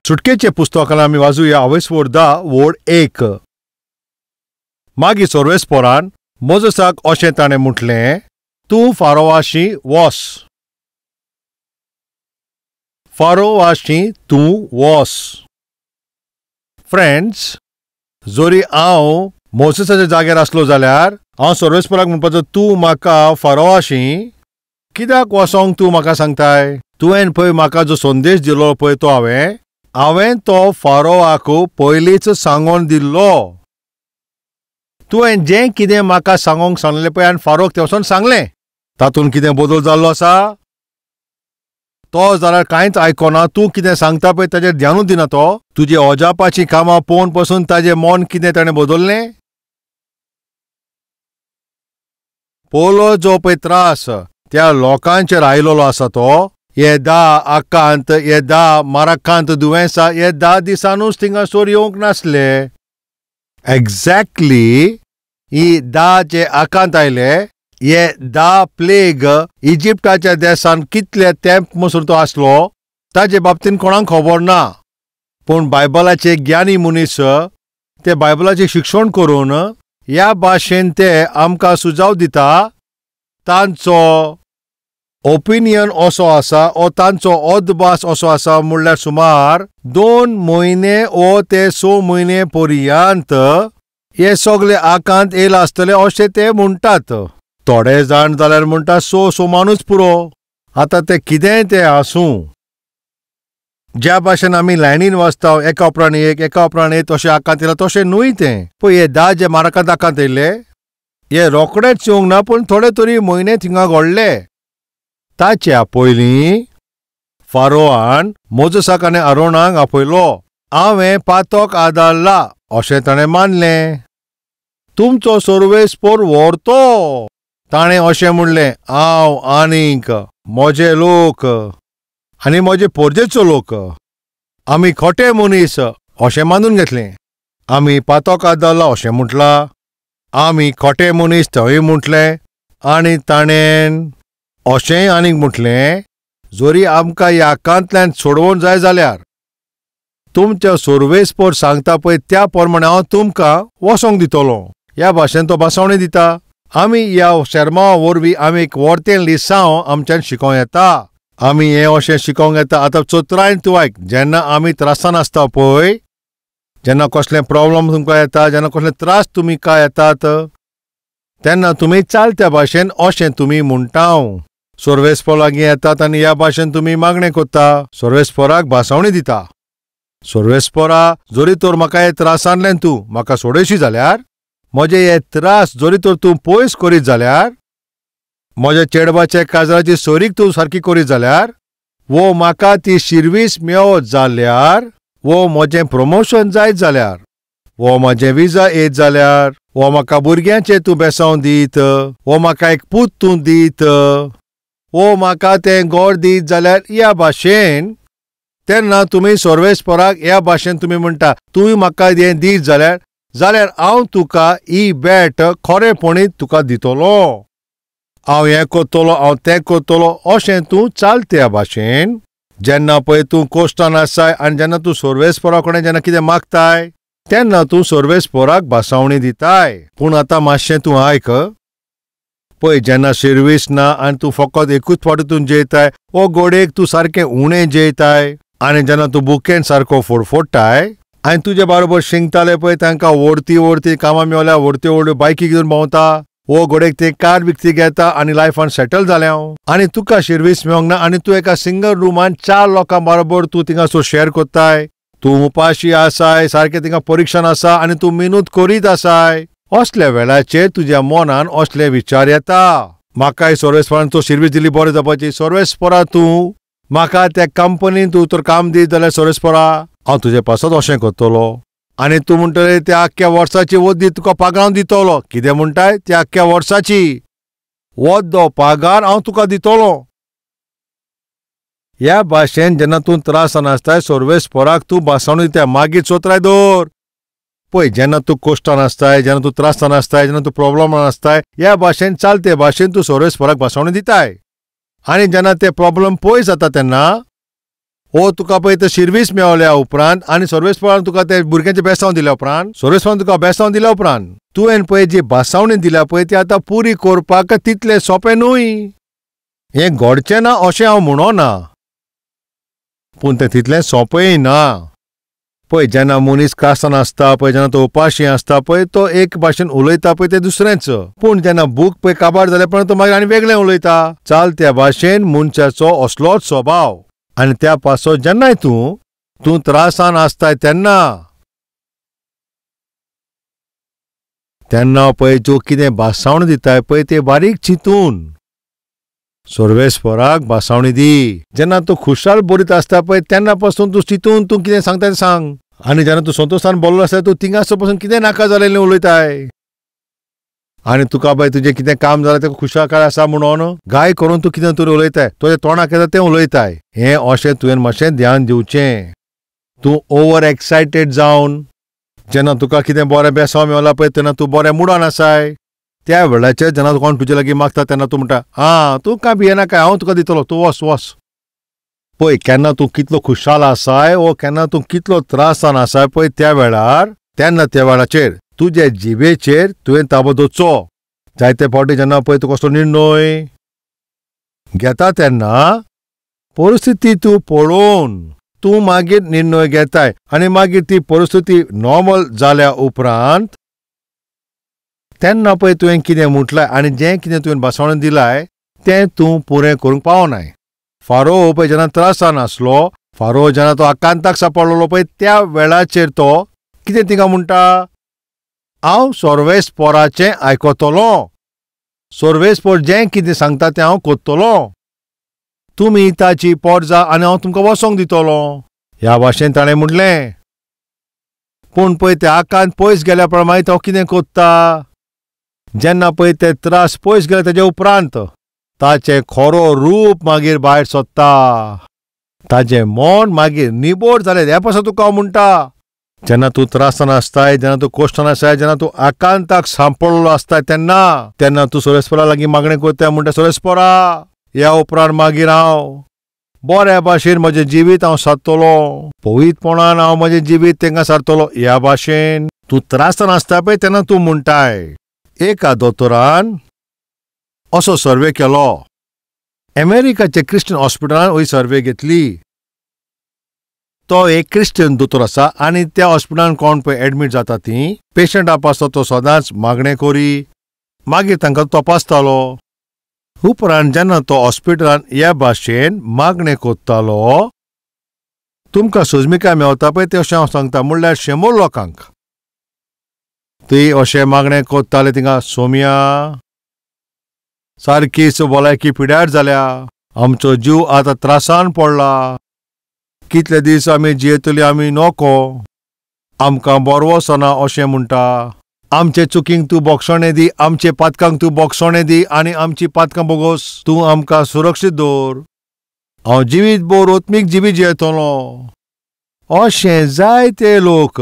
सुटकेचे पुस्तकाला आमी वाचूया अवेस्वर 10 वोड 1. मागीर सोर्वेस्पोरान मोजेसाक अशें ताणें म्हटलें, तूं फारोवाशी वच. फारोवाशी तूं वच. फ्रेंड्स, जोरी हांव मोसेसाच्या जाग्यार आसलो जाल्यार हांव सोर्वेस्पोराक म्हणपाचो, तूं म्हाका फारोवाशी कित्याक वसोंक तूं म्हाका सांगताय? तुवें पळय म्हाका जो संदेश दिलो पळय तो हांवें तो फारोवाक पयलींच सांगून दिल्लो. तुवें जें कितें म्हाका सांगूंक सांगलें पळय आनी फारोक ते वचोन सांगलें, तातूंत कितें बदल जाल्लो आसा? तो जाल्यार कांयच आयकना. तूं कितें सांगता पळय ताचेर ध्यानूच दिना तो. तुजी अजापाची कामां पळोवन पासून ताचें मन कितें ताणें बदललें? पयलो जो पळय त्रास त्या लोकांचेर आयिल्लो आसा तो, हे 10 आकांत, हे 10 माराकांत दुयेंसां हे 10 दिसांनूच थिंगासोर येवंक नासले. एक्झॅक्टली ही 10 जे आकांत आयले, हे 10 प्लेग इजिप्टाच्या देशान कितले तेंप मसून तो आसलो ताचे बाबतीन कोणाक खबर ना. पूण बायबलाचे ज्ञानी मनीस ते बायबलाचें शिक्षण करून ह्या भाशेन ते आमकां सुजाव दिता. तांचो ओपिनियन असो आसा, ओ तांचो अदबास असो आसा, म्हणल्यार सुमार 2 म्हयने ओ ते 6 म्हयने पर्यंत हे सगळे आकांत येयला आसतले अशें ते म्हणटात. थोडे जाण जाल्यार म्हणटा 6 सोमानूच पुरो. आतां ते कितेंय ते आसूं, ज्या भाशेन आमी लायनीन वाचता एका उपरांत एक एका उपरांत एक तशें आकांत येयला तशें न्हय तें. पळय हे 10 जे माराकांत आकांत येयले हे रोकडेच येवंक ना, पूण थोडे तरी म्हयने थिंगा घडले. ताच्या पयलीं फारोवान मोजेसाक आनी आरोनाक आपयलो. हांवें पातोक आदारला अशें ताणें मानलें. तुमचो सोर्वेस्पोर व्हरतो. ताणें अशें म्हणलें, हांव आनीक म्हजे लोक आनी म्हजे पोरजेचो लोक आमी खोटे मनीस अशें मानून घेतलें. आमी पातोक आदारला अशें म्हटलां, आमी खोटे मनीस थंय म्हटलें. आनी ताणें अशेंय आनीक म्हटलें, जोरी आमकां ह्या आकांतल्यान सोडवून जाय जाल्यार तुमच्या सोर्वेस्पोर सांगता पळय त्या प्रमाणे हांव तुमकां वसोंक दितलो. ह्या भाशेन तो भासावणी दिता. आमी ह्या शर्मा वरवीं आमी एक वर्तें लिसांव आमच्यान शिकोवं येता. आमी हें अशें शिकोवंक येता. आतां चोत्रायन तूं आयक, जेन्ना आमी त्रासान आसता पळय, जेन्ना कसलें प्रॉब्लम तुमकां येता, जेन्ना कसले त्रास तुमकां येतात, तेन्ना तुमी चालत्या भाशेन अशें तुमी म्हणटा. सोर्वेस्पोर लागीं येतात आनी ह्या भाशेन तुमी मागणें कोत्ता. सोर्वेस्पोराक भासावणी दिता. सोर्वेस्पोरा, जोरी तर म्हाका हे त्रासांतल्यान तूं म्हाका सोडयशी जाल्यार, म्हजे हे त्रास जोरी तर तूं पयस करीत जाल्यार, म्हज्या चेडवाचे काजराची सोरीक तूं सारकी करीत जाल्यार, वो म्हाका ती शिर्वीस मेळत जाल्यार, वो म्हजें प्रमोशन जायत जाल्यार, वो म्हजें विजा येत जाल्यार, वो म्हाका भुरग्यांचें तूं बेसांव दीत, वो म्हाका एक पूत तूं दीत, वो म्हाका तें घर दीत जाल्यार ह्या भाशेन, तेन्ना तुमी सोर्वेस्पोराक ह्या भाशेन तुमी म्हणटा, तुवें म्हाका हें दीत जाल्यार हांव तुका ही भेट खरेपणी तुका दितलो. हांव हें करतलो, हांव तें करतलो अशें तूं चालत्या भाशेन. जेन्ना पळय तूं कोश्टान आसाय आनी जेन्ना तूं सोर्वेस्पोरा कडेन जेन्ना कितें मागताय तेन्ना तूं सोर्वेस्पोराक भासावणी दिताय. पूण आतां मातशें तूं आयक पळय, जेन्ना सर्वीस ना आनी तूं फकत एकूच फावटी तूं जेयताय, वो गोडेक तूं सारकें उणें जेयताय, आनी जेन्ना तूं बुकेन सारको फोडफोडटाय आनी तुजे बरोबर शिंगताले पळय तांकां व्हरती कामां मेवल्या व्हरती बायकी घेवन भोंवता, वो घोडेक ते कार विकती घेता आनी लायफान सेटल जालें. आनी तुका सर्वीस मेळोंक ना आनी तूं एका सिंगल रुमान 4 लोकां बरोबर तूं थिंगासोर शेअर कोत्ताय. तूं उपाशी आसाय, सारकें थिंगा परीक्षण आसा आनी तूं मेहनत करीत आसाय. असल्या वेळाचेर तुज्या मनान असले विचार येता, म्हाकाय सोर्वेस्पोरान तूं सर्वीस दिली बरें जावपाची. सोर्वेस्पोरा तूं म्हाका त्या कंपनीन तूं तर काम दीत जाल्यार सोर्वेस्पोरा हांव तुजे पासत अशें करतलो. आनी तूं म्हणटलें त्या आख्ख्या वर्साची वद्दी तुका पगार दितलो. कितें म्हणटाय? त्या आख्ख्या वर्साची वद्दो पगार हांव तुका दितलो. ह्या भाशेन जेन्ना तूं त्रासान आसताय सोर्वेस्पोराक तूं भासावणी दिता. मागीर चोत्राय दवर पळय, जेन्ना तूं कोश्टान आसताय, जेन्ना तूं त्रासान आसताय, जेन्ना तूं प्रॉब्लमान आसताय, ह्या भाशेन चालते भाशेन तूं सोर्वेस्पोराक भासावणी दिताय. आनी जेन्ना ते प्रॉब्लम पयस जाता तेन्ना ओ तुका पळय ते सर्वीस मेळल्या उपरांत आनी सर्वेस्परान तुका ते भुरग्यांचे बेसांव दिल्या उपरांत सर्वेस्परान तुका बेसांव दिल्या उपरांत तुवें पळय जी बासावणी दिल्या पळय ती आतां पुरी करपाक तितलें सोंपें न्हय. हें घडचें ना अशें हांव म्हणना, पूण तें तितलें सोंपेंय ना. पळय जेन्ना मनीस कासान आसता पळय जेन्ना तो उपाशी आसता पळय तो एक भाशेन उलयता पळय तें दुसरेंच, पूण जेन्ना भूक पळय काबार जाल्या उपरांत तो मागीर आनी वेगळें उलयता. चाल त्या भाशेन मनशाचो असलोच स्वभाव. आनी त्या पासत जेन्नाय तूं त्रासान आसताय तेन्ना पळय ज्यो कितें बासावणी दिताय पळय ते बारीक चिंतून सर्वेस्पराक बासावणी दी. जेन्ना तूं खुशाल बरीत आसता पळय तेन्ना पासून तूं चिंतून तूं कितें सांगता तें सांग. आनी जेन्ना तूं संतोशान बोल्लो आसता तूं थिंगासर पासून कितें नाका जालेलें उलयताय. आनी तुका पळय तुजें कितें काम जालें तें खुशालकाय आसा म्हणून गाय करून तूं कितें तरी उलयताय, तुज्या तोंडाक येता तें उलयताय. हें अशें तुवें मातशें ध्यान दिवचें. तूं ओवर एक्सायटेड जावन जेन्ना तुका कितें बरें बेसांव मेळला पळय तेन्ना तूं बरें मुडान आसाय त्या वेळाचेर जेन्ना कोण तुजे लागीं मागता तेन्ना तूं म्हणटा तूं कांय भियेनाका हांव तुका दितलो तूं वच. पळय केन्ना तूं कितलो खुशाल आसाय वो केन्ना तूं कितलो त्रासान आसाय पळय त्या वेळाचेर तुजे जिबेचेर तुवें ताबो दवरचो. जायते फावटी जेन्ना पळय तूं कसलो निर्णय घेता तेन्ना परिस्थिती तूं पळोवन तूं मागीर निर्णय घेताय आनी मागीर ती परिस्थिती नॉर्मल जाल्या उपरांत तेन्ना पळय तुवें कितें म्हटलाय आनी जें कितें तुवें बासावणी दिलाय तें तूं पुरें करूंक पावनाय. फारो पळय जेन्ना त्रासान आसलो फारो जेन्ना तो आकांताक सांपडलेलो पळय त्या वेळाचेर तो कितें तिका म्हणटा हांव सर्वेस्पराचें आयकतलों, सर्वेस्पर जें कितें सांगता तें हांव करतलों, तुमी ताची पोरजा आनी हांव तुमकां वसोंक दितलो ह्या भाशेन ताणें म्हणलें. पूण पळय ते आकांत पयस गेल्या उपरांत मागीर तो कितें कोत्ता जेन्ना पळय ते त्रास पयस गेले तेजे उपरांत ताचें खरो रूप मागीर भायर सरता. ताजें मन मागीर निबोड जालें. ह्या पासून तुका हांव म्हणटा जेन्ना तूं त्रासान आसताय जेन्ना तूं कोश्टान आसताय जेन्ना तूं आकांताक सांपडलो आसताय तेन्ना तूं सर्वेस्परा लागीं मागणें करता म्हणटा सर्वेस्परा ह्या उपरांत मागीर हांव बऱ्या भाशेन म्हजें जिवीत हांव सारतलों, पवित्रपणान हांव म्हजें जिवीत तेंकां सारतलों ह्या भाशेन तूं त्रासान आसता पळय तेन्ना तूं म्हणटाय. एका दोतोरान असो सर्वे केलो. अमेरिकाचे क्रिश्चन हॉस्पिटलान ही सर्वे घेतली. तो एक क्रिश्चन दोतोर आसा आनी त्या हॉस्पिटलान कोण पळय एडमीट जाता ती पेशंटा पासत तो सदांच मागणें करी मागीर तांकां तपासतालो. उपरांत जेन्ना तो हॉस्पिटलान ह्या भाशेन मागणें कोत्तालो तुमकां सजमिकाय मेळता पळय तें अशें हांव सांगता म्हणल्यार 100 लोकांक ती अशें मागणें कोत्ताले थिंगा सोम्या सारकीच भलायकी पिड्यार जाल्या, आमचो जीव आतां त्रासान पडला, कितले दीस आमी जियेतली आमी नोको, आमकां बरो वचना अशें म्हणटा. आमचे चुकींक तूं बोगसोणें दी, आमचे पातकांक तूं बोगसोणें दी आनी आमची पातकां बोगोस तूं आमकां सुरक्षीत दवर. हांव जिवीत भर ओत्मीक जिवीत जियेतलो. अशें जायते लोक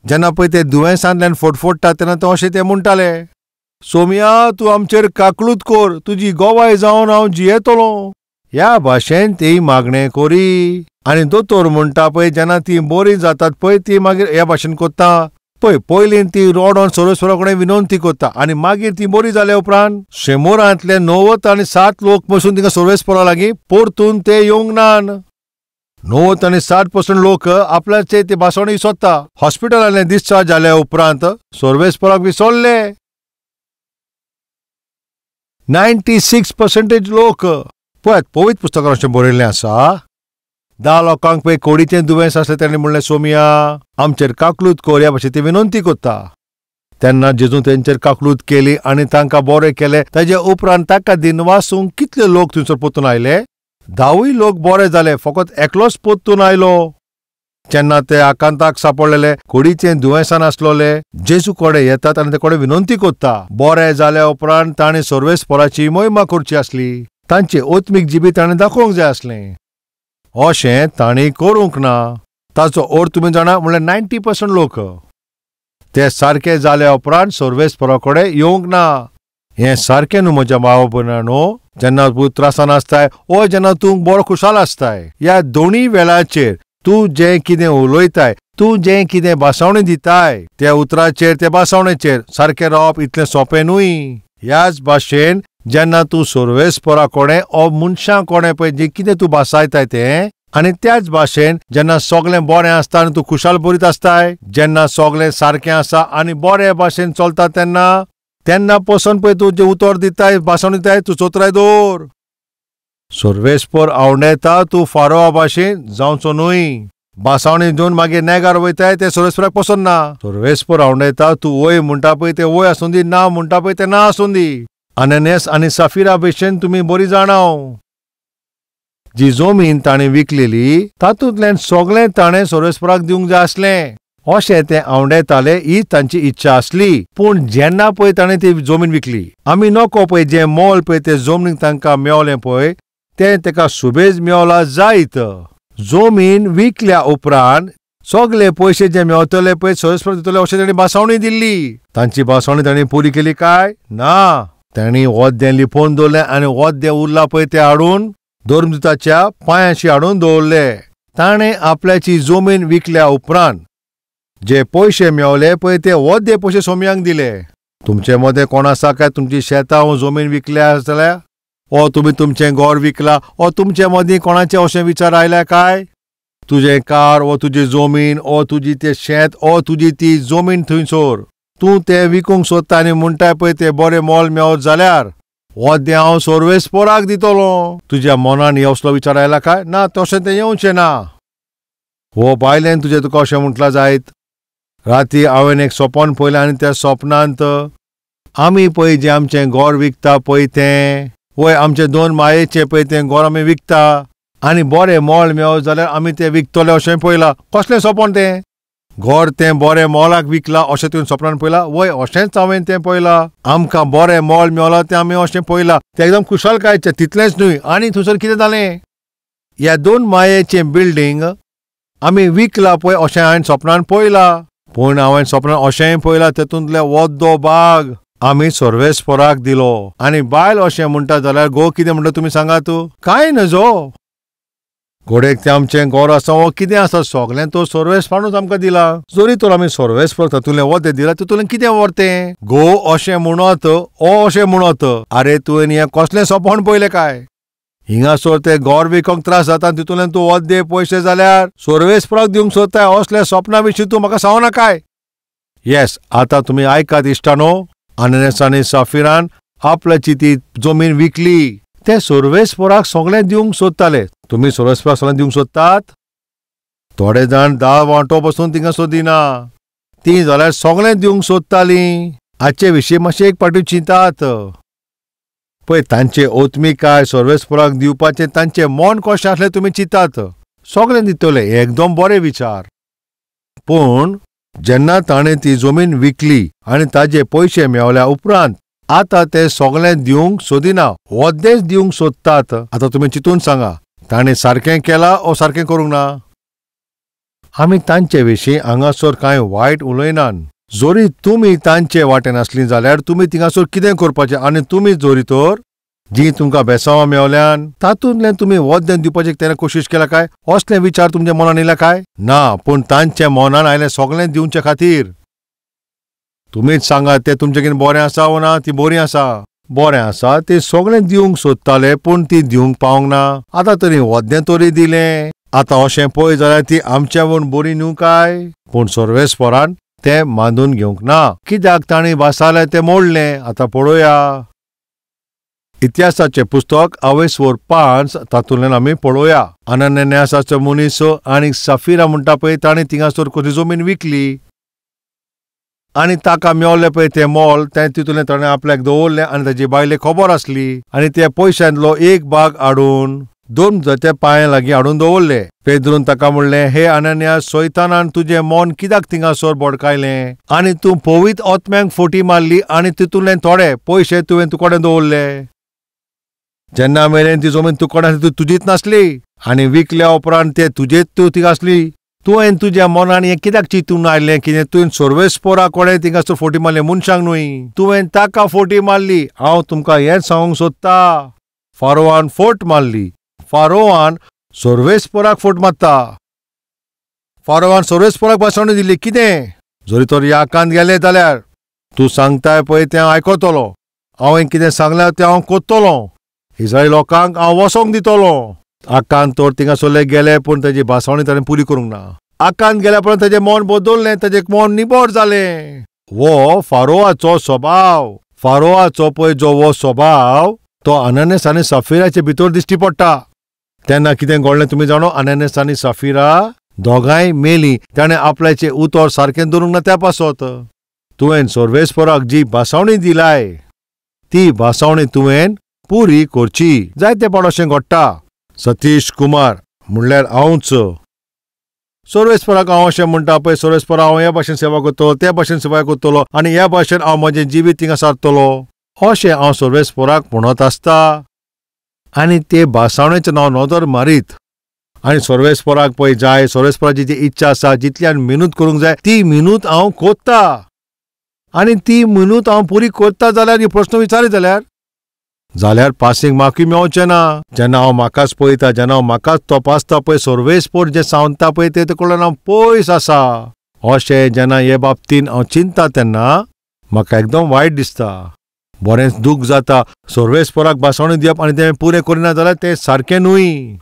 जेन्ना पळय ते दुयेंसांतल्यान फटफडटा तेन्ना तो अशें ते म्हणटाले सोम्या तूं आमचेर काकलूत कर, तुजी गोवाय जावन हांव जियेतलो ह्या भाशेन ती मागणें करी. आनी दोतोर म्हणटा पळय जेन्ना ती बरी जातात पळय ती मागीर ह्या भाशेन कोत्ता पळय पयलीं ती रोडोन सर्वेस्परा कडेन विनवंती कोत्ता आनी मागीर ती बरी जाल्या उपरांत 100 90 आनी 7 लोक बसून तिका सर्वेस्परा लागीं परतून ते येवंक नान. 90 आनी 60% लोक आपल्याचे ती बासवणी सोदता. हॉस्पिटलांतल्यान डिस्चार्ज जाल्या उपरांत सर्वेस्पराक विसरले. 96% लोक पळय पवित्र पुस्तकान अशें बरयल्लें आसा 10 लोकांक पळय कोडीचें दुयेंस आसलें तेणें म्हणलें सोम्या आमचेर काकलूत कर ह्या भाशेन ती विनंती कोत्ता. तेन्ना जेजू तेंचेर काकलूत केली आनी तांकां बरें केलें. ताचे उपरांत ताका दिनवासूंक कितले लोक थंयसर परतून आयले 10 लोक बरे जाले, फकत एकलोच परतून आयलो. जेन्ना ते आकांताक सांपडलेले कोडीचें दुयेंसान आसलोले जेजू कडेन येतात आनी ते कडेन विनंती कोत्ता. बरें जाल्या उपरांत ताणें सर्वेस्पराची महिमा करची आसली, तांचें ओत्मीक जिवीत ताणें दाखोवंक जाय आसलें. अशें तांणी करूंक ना. ताचो अर्थ तुमी जाणा म्हणल्यार 90% लोक ते सारके जाल्या उपरांत सर्वेस्परा कडेन येवंक ना. हें सारकें न्हू म्हज्या भाव भयणांनो. जेन्ना तूं त्रासान आसताय ओ जेन्ना तूं बरो खुशाल आसताय, ह्या दोनी वेळाचेर तूं जें कितें उलयताय, तूं जें कितें भासावणी दिताय, त्या उतराचेर त्या भासावणेचेर सारकें रावप इतलें सोंपें न्हय. ह्याच भाशेन जेन्ना तूं सर्वेस्परा कोणे ओ मनशां कोणे पळय जें कितें तूं भासायताय तें, आनी त्याच भाशेन जेन्ना सगळें बरें आसता आनी तूं खुशाल बरीत आसताय, जेन्ना सगळें सारकें आसा आनी बरे भाशेन चलता तेन्ना पसून पळय तूं जें उतर दिताय, भासावणी दिताय, तूं चोत्राय दवर. सर्वेस्पर आवडेता तूं फारोआ भाशेन जावचो न्हय. भासावणी दिवन मागीर नेगार वयताय ते सर्वेस्पराक पसंद ना. सर्वेस्पर आवडेता तूं वय म्हणटा पळय ते वय आसूं दी, ना म्हणटा पळय ते ना आसूं दी. अननियास आनी सफीरा भशेन तुमी बरी जाणाव. जी जमीन ताणें विकलेली तातूंतल्यान सगळें ताणें सर्वेस्पराक दिवंक जाय आसलें अशें तें आवडेतालें, ही तांची इच्छा आसली. पूण जेन्ना पळय ताणें ती जमीन विकली, आमी नको पळय जें मोल पळय ते जमनीक तांकां मेवलें पळय तें ताका सुबेज मेवला जायत. जमीन विकल्या उपरांत सगळे पयशे जे मेवतले पळय सर्वेस्पर दितले अशें ताणें भासावणी दिल्ली. तांची भासावणी ताणें पुरी केली काय ना. तांणी वद्दें लिपोवन दवरलें आनी वद्दें उरलां पळय तें हाडून धर्मदूताच्या पांयाशी हाडून दवरलें. ताणें आपल्याची जमीन विकल्या उपरांत जे पयशे मेवले पळय ते वद्दे पयशे सोमयांक दिले. तुमचे मदें कोण आसा काय तुमची शेतां वा जमीन विकल्या जाल्यार, ओ तुमी तुमचें घर विकला, ओ तुमचे मदीं कोणाचे अशें विचार आयल्या काय? तुजें कार ओ तुजी जमीन ओ तुजी तें शेत ओ तुजी ती जमीन थंयसर तूं तें विकूंक सोदता आनी म्हणटाय पळय ते बरें मोल मेवत जाल्यार वद्दें हांव सर्वेस्पराक दितलो. तुज्या मनान असलो विचार आयला काय? ना, तशें तें येवचें ना. हो बायलेन तुजें तुका अशें म्हटलां जायत. राती हांवें एक सपन पळयलें आनी त्या सपनांत आमी पळय जें आमचें घर विकता पळय तें, वय आमचे 2 मायेचें पळय तें घर आमी विकता आनी बरें मोल मेवत जाल्यार आमी तें विकतले अशें पळयलां. कसलें सपन तें? घर तें बरें मोलाक विकलां अशें तुवें सपनान पळयलां? वय अशेंच हांवें तें पळयलां. आमकां बरें मोल मेवलां तें आमी अशें पळयलां. तें एकदम खुशालकायेचें. तितलेंच न्हय आनी थंयसर कितें जालें, ह्या 2 मायेचें बिल्डींग आमी विकलां पळय अशें हांवें सपनान पळयलां. पूण हांवें सपनान अशेंय पळयलां तेतूंतले वद्दो भाग आमी सर्वेस्पराक दिलो. आनी बायल अशें म्हणटा जाल्यार घो कितें म्हणटा तुमी सांगात? कांय नजो. घोडेक तें आमचें घर आसा वो कितें आसा सगळें तो सर्वेस्परानूच आमकां दिलां. जरी तर आमी सर्वेस्पर तातूंतलें वदें दिलां तितूंतलें कितें व्हरतें? घो अशें म्हणत ओ अशें म्हणत, आरे तुवें हें कसलें सपन पळयलें काय? हिंगासर तें घर विकूंक त्रास जाता तितूंतल्यान तूं वद्दे पयशे जाल्यार सर्वेस्पराक दिवंक सोदताय असल्या सपना विशीं तूं म्हाका सांगना काय? येस, आतां तुमी आयकात इश्टानो. अननियास आनी सफीरान आपल्याची ती जमीन विकली. ते सर्वेस्पराक सगळें दिवंक सोदताले. तुमी सर्वेस्पराक सगळें दिवंक सोदतात? थोडे जाण 10 वांटो पसून थिंगा सोदिना. ती जाल्यार सगळें दिवंक सोदतालीं. हाचे विशीं मातशें एक पावटी चिंतात पळय. तांचे ओत्मिकाय सर्वेस्पराक दिवपाचें तांचें मन कशें आसलें तुमी चिंतात. सगळें दितले एकदम बरे विचार. पूण जेन्ना ताणें ती जमीन विकली आनी ताजे पयशे मेवल्या उपरांत आतां ते सगळें दिवंक सोदिना, वद्देच दिवंक सोदतात. आतां तुमी चिंतून सांगा, ताणें सारकें केलां ओ सारकें करूंक ना? आमी तांचे विशीं हांगासर कांय वायट उलयनात. जरी तुमी तांचे वाटेन आसलीं जाल्यार तुमी थिंगासर कितें करपाचें आनी तुमी जरी तर जी तुमकां बेसांवां मेवल्यान तातूंतल्यान तुमी वद्दें दिवपाचें तेन्ना कोशिश केला काय? असले विचार तुमच्या मनान येयला काय? ना, पूण तांच्या मनान आयलें सगळें दिवचे खातीर. तुमीच सांगात तें तुमचें बरें आसा वो ना? ती बरीं आसा. बरें आसा ती सगळें दिवंक सोदताले पूण ती दिवंक पावंक ना. आतां तरी वद्दें तरी दिलें. आतां अशें पळय जाल्यार ती आमच्या वण बरी न्हू काय? पूण सर्वेस्परान तें मानून घेवंक ना. कित्याक तांणी भासालें तें मोडलें. आतां पळोवया. इतिहासाचें पुस्तक 5 तातूंतल्यान आमी पळोवया. अननियासाचो मनीस आनी सफीरा म्हणटा पळय ताणें थिंगासर खंयची जमीन विकली आनी ताका मेवलें पळय तें मोल तें तितूंतलें ताणें आपल्याक दवरलें आनी ताजी बायलेक खबर आसली आनी त्या पयशांतलो एक भाग हाडून धर्मदूताच्या पांया लागीं हाडून दवरलें. पेद्रून ताका म्हणलें, हे अननियास, सैतानान तुजें मन कित्याक थिंगासर भडकायलें आनी तूं पवित्र आत्म्यांक फटी मारली आनी तितूंतले थोडे पयशे तुवें तुकोडें दवरले. जेन्ना मेरेन ती जमीन तुकोडें ती तुजीच नासली आनी विकल्या उपरांत ते तुजेच तूं थिंगा आसली. तुवें तुज्या मनान हें कित्याक चिंतून आयलें कितें तुवें सर्वेस्परा कोणें थिंगासर फटी मारलें मनशांक न्हय, तुवें ताका फटी मारली. हांव तुमकां हेंच सांगूंक सोदतां. फारोवान फोट मारली. फारोवान सर्वेस्पराक फोट मारता. फारोवान सर्वेस्पराक भासावणी दिली. कितें जरी तर याकांत गेले जाल्यार तूं सांगताय पळय तें आयकतलो. हांवें कितें सांगल्यार तें हांव करतलो. इस्रायल लोकांक हांव वसोंक दितलो. आकांत तर थिंगासरले गेले पूण ताची भासावणी ताणें पुरी करूंक ना. आकांत गेल्या उपरांत ताचें मन बदललें. ताचें मन निबड जालें. वो फारोवाचो स्वभाव. फारोवाचो पळय जो वो स्वभाव तो अननियास आनी सफिराचे भितर दिश्टी पडटा. तेन्ना कितें घडलें तुमी जाणो. अननियास आनी सफिरा दोगांय मेलीं. ताणें आपल्याचें उतर सारकें दवरूंक ना त्या पासत. तुवें सर्वेस्पराक जी भासावणी दिलाय ती भासावणी तुवें पुरी करची. जायते पावट अशें घडटा. सतीश कुमार म्हणल्यार हांवच. सर्वेस्पराक हांव अशें म्हणटा पळय सर्वेस्परा हांव ह्या भाशेन सेवा करतलो त्या भाशेन सेवा करतलो आनी ह्या भाशेन हांव म्हजें जिवीत थिंगा सारतलो अशें हांव सर्वेस्पराक म्हणत आसता. आनी ते भासावणेचें नांव नदर मारीत आनी सर्वेस्पराक पळय जाय सर्वेस्पराची जी इच्छा आसा जितल्यान मेहनत करूंक जाय ती मेहनत हांव कोत्ता. आनी ती मेहनत हांव पुरी करता जाल्यार ही प्रश्न विचारीत जाल्यार पासिंग मार्कूय मेळचें ना. जेन्ना हांव म्हाकाच पळयता जेन्ना हांव म्हाकाच तपासता पळय सर्वेस्पर जें सांगता पळय ते कडल्यान हांव पयस आसा. अशें जेन्ना हे बाबतींत हांव चिंतता तेन्ना म्हाका एकदम वायट दिसता. बरेंच दूख जाता. सर्वेस्पराक भासावणी दिवप आनी तें पुरें करिना जाल्यार तें सारकें न्हय.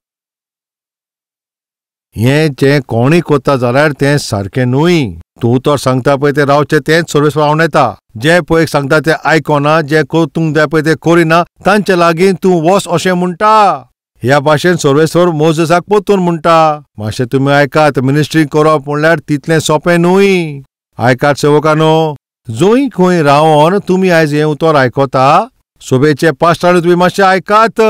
हें जें कोणूय करता जाल्यार तें सारकें न्हय. तूं तर सांगता पळय तें रावचें तेंच सर्वेस्पर हांव येता. जे पळय सांगता तें आयकना जे करूंक जाय पळय तें करिना तांचे लागीं तूं वच अशें म्हणटा. ह्या भाशेन सर्वेस्पर मोजेसाक परतून म्हणटा मातशें तुमी आयकात. मिनिस्ट्री करप म्हणल्यार तितलें सोंपें न्हय. आयकात सेवकांनो. जंय खंय रावन तुमी आयज हें उतर आयकता सोबेचे पास्टर तुमी मातशें आयकात.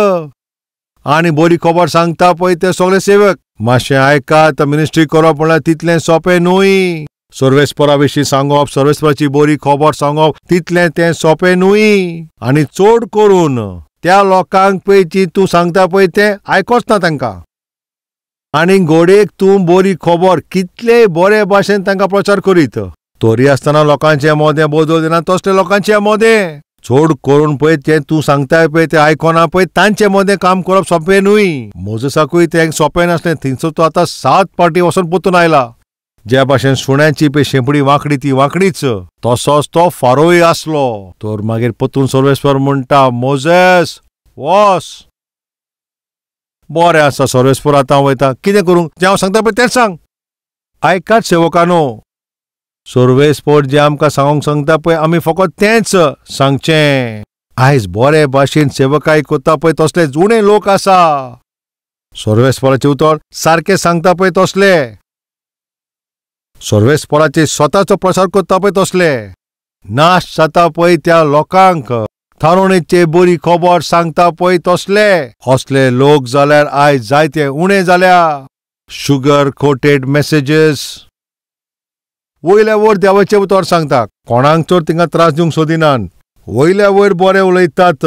आनी बरी खबर सांगता पळय ते सगळे सेवक मातशें आयकात. मिनिस्ट्री करप म्हणल्यार तितलें सोंपें न्हय. सर्वेस्परा विशीं सांगप सर्वेस्पराची बरी खबर सांगप तितलें तें सोंपें न्हय. आनी चड करून त्या लोकांक पळय जी तूं सांगता पळय तें आयकोच ना तांकां. आनी घोडेक तूं बरी खबर कितलेय बरे भाशेन तांकां प्रचार करीत तरी आसतना लोकांचें मोदें बदल दिना तसलें लोकांचें मोदें. चड करून पळय तें तूं सांगताय पळय तें आयकना पळय तांचें मोदें काम करप सोंपें न्हय. मोजेसाकूय तें सोंपें नासलें. थिंगसर तो आतां 7 फावटी वचून परतून आयला. ज्या भाशेन सुण्याची पळय शेंपडी वांकडी ती वांकडीच तसोच तो फारोय आसलो. तर मागीर परतून सर्वेस्पर म्हणटा मोजेस वच. बरें आसा सर्वेस्पर आतां हांव वयता. कितें करूंक जें हांव सांगता पळय तेंच सांग. आयकात सेवकांनो. सर्वेस्पर जें आमकां सांगूंक सांगता पळय आमी फकत तेंच सांगचें. आयज बरे भाशेन सेवकाय करता पळय तसले जुने लोक आसा. सर्वेस्पराचें उतर सारकें सांगता पळय तसले. सर्वेस्पराचे स्वताचो प्रचार करता पळय तसले. नाश जाता पळय त्या लोकांक थारोणेचे बरी खबर सांगता पळय तसले. असले लोक जाल्यार आयज जायते उणे जाल्या. शुगर कोटेड मेसेजेस वयल्या वयर देवाचें उतर सांगता. कोणाक चड तिंगा त्रास दिवंक सोदिनात. वयल्या वयर बरें उलयतात.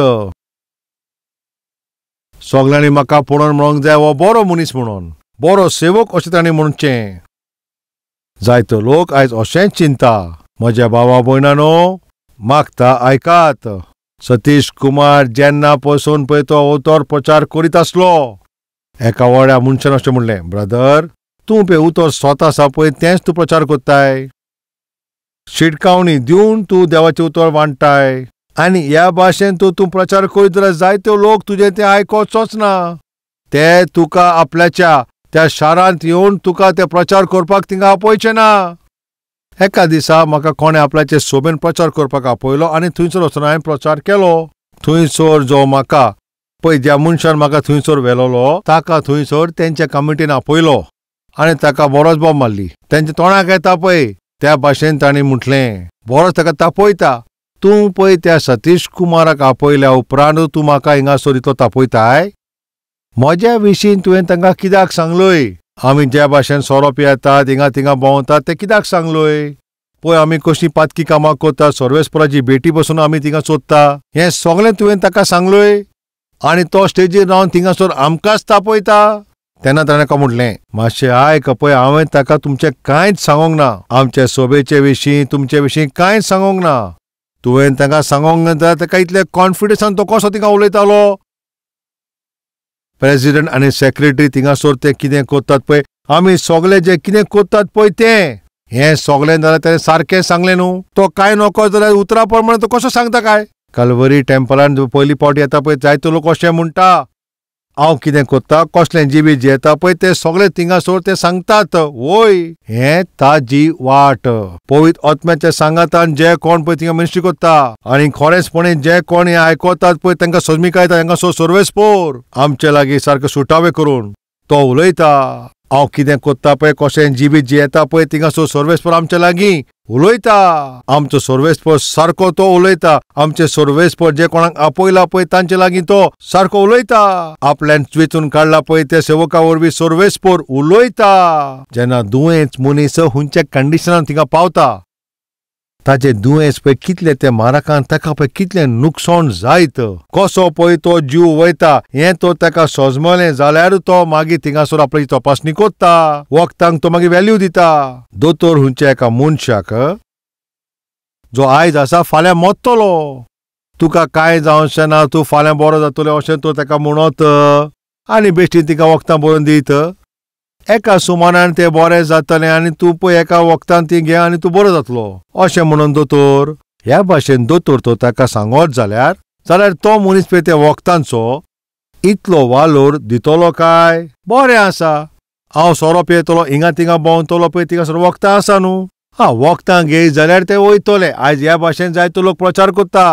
सगल्यांनी म्हाका पळोवन म्हणूंक जाय हो बरो मनीस म्हणून बरो सेवक अशें तांणी म्हणचें. जायतो लोक आयज अशेंच चिंता. म्हज्या भावा भयणांनो मागता आयकात. सतीश कुमार जेन्ना पसून पळय तो उतर प्रचार करीत आसलो एका व्हडल्या मनशान अशें म्हणलें ब्रदर तूं पळय उतर स्वता आसा पळय तेंच तूं प्रचार करताय. शिटकावणी दिवन तूं देवाचें उतर मांडटाय आनी ह्या भाशेन तूं प्रचार करीत जाल्यार जायते लोक तुजें तें आयकोचोच ना. ते तुका आपल्याच्या त्या शारांत येवन तुका ते प्रचार करपाक थिंगा आपयचे ना. एका दिसा म्हाका कोणें आपल्याचे सोबेन प्रचार करपाक आपयलो आनी थंयसर वचून हांवें प्रचार केलो. थंयसर जो म्हाका पळय ज्या मनशान म्हाका थंयसर व्हेलोलो ताका थंयसर तेंच्या कमिटीन आपयलो आनी ताका बरोच बोब मारली. तेंच्या तोंडाक येता पळय त्या भाशेन तांणी म्हटलें बरोच ताका तापयता. तूं पळय त्या सतीश कुमाराक आपयल्या उपरांत तूं म्हाका हिंगासर इतलो तापयताय. म्हज्या विशीं तुवें तांकां कित्याक सांगलोय. आमी ज्या भाशेन सोरोप येतात हिंगा थिंगा भोंवतात ते कित्याक सांगलोय. पळय आमी कशीं पातकी कामां करतात सर्वेस्पराची भेटी बसून आमी थिंगा सोदता हें सगळें तुवें ताका सांगलोय आनी तो स्टेजीर रावन थिंगासर आमकांच तापयता. तेन्ना ताणें ताका म्हटलें मातशें आयक पळय हांवें ताका तुमचें कांयच सांगूंक ना. आमचे सोबेचे विशीं तुमचे विशीं कांयच सांगूंक ना. तुवें तांकां सांगूंक ना जाल्यार ताका इतले कॉन्फिडन्सान तो कसो थिंगा उलयतालो. प्रेसिडेंट आनी सेक्रेटरी थिंगासोर ते कितें कोत्तात पळय, आमी सगळे जे कितें कोत्तात पळय तें हें सगळें जाल्यार तेणें सारकें सांगलें न्हू. तो कांय नोको जाल्यार उतरा प्रमाणे तो कसो सांगता काय? कल्वरी टेंपलान पयली पावटी येता पळय जायतो लोक अशें म्हणटा, हांव कितें कोत्ता, कसलें जिबी जें येता पळय तें सगळें थिंगासोर ते सांगतात. वोय, हें ताजी वाट. पवित्र आत्म्याच्या सांगातान जे कोण पळय थिंगा मिनिस्ट्री कोत्ता आनी खरेंचपणी जे कोण हें आयकोतात पळय तांकां सजमिका येता, तांकां सर्वेस्पोर आमचे लागीं सारके सुटावे करून तो उलयता. हांव कितें कोत्ता पळय, कशें जिबी जें येता पळय थिंगासोर सर्वेस्पोर आमचे लागीं उलयता. आमचो सर्वेस्पोर सारको तो उलयता. आमचे सर्वेस्पोर जे कोणाक आपयला पळय तांचे लागीं तो सारको उलयता. आपल्यान वेचून काडला पळय ते सेवका वरवीं सर्वेस्पोर उलयता. जेन्ना दुयेंच मनीस खंयच्या कंडिशनान थिंगा पावता, ताचे दुयेंस पळय कितलें ते मारकान ताका पळय कितलें नुकसाण जायत, कसो पळय तो जीव वयता हें तो ताका सोजमलें जाल्यार तो मागीर थिंगासोर आपली तपासणी कोत्ता. वखदांक तो मागीर व्हॅल्यू दिता. दोतोर खंयच्या एका मनशाक जो आयज आसा फाल्यां मरतलो, तुका कांय जावचें ना, तूं फाल्यां बरो जातलें अशें तो ताका म्हणत आनी बेश्टीन तिका वखदां बरोवन दीत. एका सुमारान तें बरें जातलें आनी तूं पळय एका वखदान ती घे आनी तूं बरो जातलो अशें म्हणून दोतोर ह्या भाशेन दोतोर तो ताका सांगत जाल्यार तो मनीस पळय त्या वखदांचो इतलो वालोर दितलो काय? बरें आसा, हांव सोरो पियेतलो, हिंगा थिंगा भोंवतलो पळय थिंगासर वखदां आसा न्हू, वखदां घे जाल्यार ते वयतले. आयज ह्या भाशेन जायतो लोक प्रचार करता.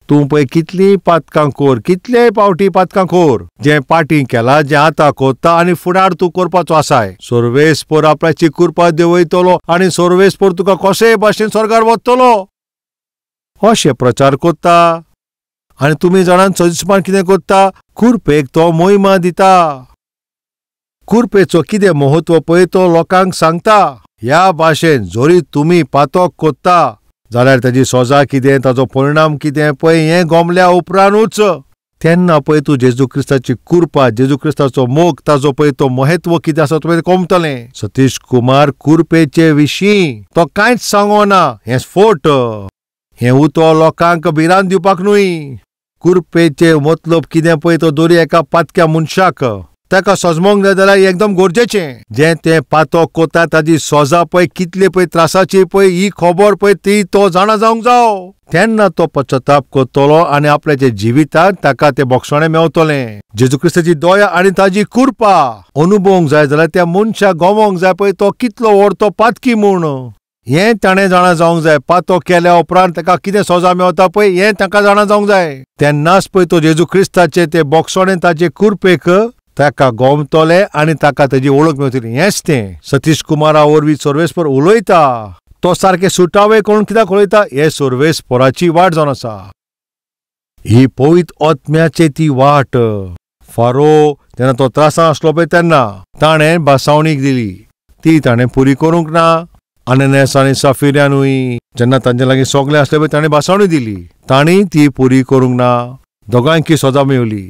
तूं पळय कितलीं पातकां कोर, कितलेय पावटी पातकां कोर, जें पाटी केलां जें आतां कोत्ता आनी फुडार तूं करपाचो आसाय. सर्वेस्पोर आपल्याची कृपा देंवयतलो आनी सर्वेस्पोर तुका कशेय भाशेन स्वर्गार व्हरतलो अशें प्रचार कोत्ता. आनी तुमी जाणान सदिसमान कितें कोत्ता, कुरपेक तो मोहिमा दिता. कुरपेचो कितें महत्व पळय तो लोकांक सांगता. ह्या भाशेन जोरी तुमी पातक कोत्ता जाल्यार ताजी सजा कितें, ताजो परिणाम कितें पळय हें गमल्या उपरांतूच तेन्ना पळय तूं जेजू क्रिस्ताची कृपा, जेजू क्रिस्ताचो मोग, ताजो पळय तो महत्व कितें आसा तुवें कोमतलें. सतीश कुमार कुरपेचे विशीं तो कांयच सांगोना. हें स्फोट, हें उतो लोकांक भिरांत दिवपाक न्हय. कुरपेचे मतलब कितें पळय तो दोरी एका पातक्या मनशाक ताका सजमोंक जाय जाल्यार एकदम गरजेचें. जें तें पातक कोता ताजी सजा पळय कितले पळय त्रासाची पळय ही खबर पळय ती तो जाणा जावंक जावो. तेन्ना तो पश्चाताप करतलो आनी आपल्याच्या जिवितांत ताका तें बोक्षणें मेवतलें. जेजू क्रिस्ताची दया आनी ताजी कृपा अनुभवंक जाय जाल्यार त्या मनशाक गमोंक जाय पळय तो कितलो व्हडतो पातकी म्हूण. हें ताणें जाणा जावंक जाय. पातक केल्या उपरांत ताका कितें सजा मेवता पळय हें ताका जाणा जावंक जाय. तेन्नाच पळय तो जेजू क्रिस्ताचें तें बोक्षणें ताचे कृपेक ताका गोमतले आनी ताका ताजी वळख मेवतली. हेंच तें सतीश कुमारा वरवीं सर्वेस्पोर उलयता. तो सारके सुटावे करून कित्याक उलयता, हे सर्वेस्पोराची वाट जावन आसा. ही पवित्र आत्म्याची ती वाट. फारो जेन्ना तो त्रासान आसलो पळय तेन्ना ताणें बासावणीक दिली, ती ताणें पुरी करूंक ना. अननेस आनी सफिरानूय जेन्ना तांचे लागीं सगळे आसले पळय ताणें बासावणी दिली, तांणी ती पुरी करूंक ना. दोगांयकी सजा मेवली.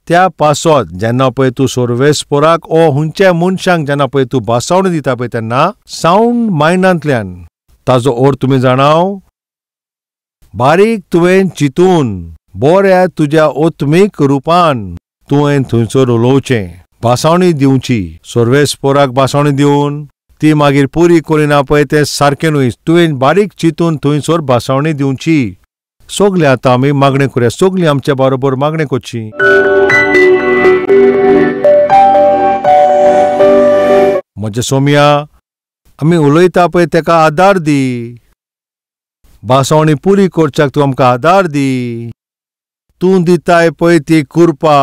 त्या पासत जेन्ना पळय तूं सर्वेस्पोराक ओ खंयच्या मनशांक जेन्ना पळय तूं बासावणी दिता पळय तेन्ना सावंड मायंडांतल्यान ताजो अर्थ तुमी जाणाव. बारीक तुवें चिंतून बऱ्या तुज्या आत्मीक रुपान तुवें थंयसर उलोवचें, बासावणी दिवची. सर्वेस्पोराक बासावणी दिवन ती मागीर पुरी करिना पळय तें सारकें न्हय. तुवें बारीक चिंतून थंयसर बासावणी दिवची. सगळीं आतां आमी मागणी करुया. सगळीं आमच्या बरोबर मागणी करची. म्हज्या सोम्या, आमी उलयता पळय तेका आदार दी. बासावणी पुरी करच्याक तूं आमकां आदार दी. तूं दिताय पळय ती कृपा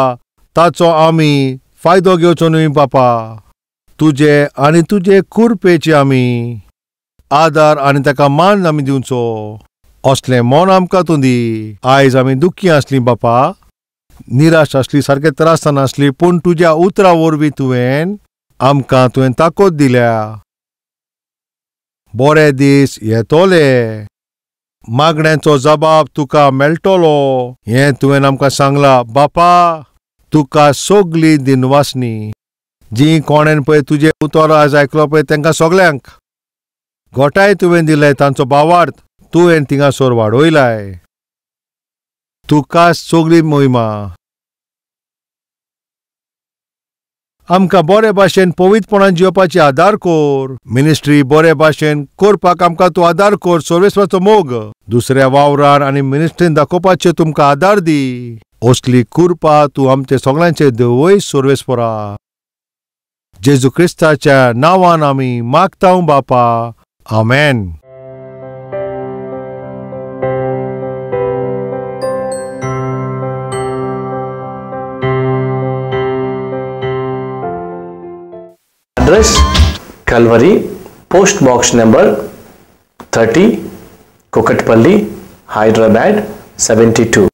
ताचो आमी फायदो घेवचो न्हय बापा. तुजे आनी तुजे कृपेची आमी आदार आनी ताका मान आमी दिवचो. असलें मन आमकां तूं दी. आयज आमी दुख्खी आसलीं बापा, निराश आसली, सारके त्रासान आसली, पूण तुज्या उतरा वरवीं तुवें ताकद दिल्या. बरे दीस येतोले, मागण्यांचो जबाब तुका मेळटलो हें तुवें आमकां सांगलां. बापा तुका सगळी दिनवासनी. जी कोणेन पळय तुजें उतर आज आयकलो पळय तांकां सगळ्यांक गोठाय तुवें दिलें. तांचो भावार्थ तुवें थिंगासोर वाडयलाय. तुका सगळी मोहिमा. आमकां बरे भाशेन पवित्रपणान जिवपाची आदार कोर. मिनिस्ट्री बरे भाशेन करपाक आमकां तूं आदार कोर. सर्वेस्वाचो मोग दुसऱ्या वावरान आनी मिनिस्ट्रीन दाखोवपाचे तुमकां आदार दी. असली कुरपा तूं आमचे सगळ्यांचे देवय सर्वेस्परा. जेजू क्रिस्ताच्या नांवान आमी मागता बापा. आमेन. Address Calvary, Post Box number 30, Kokatpalli, Hyderabad 72.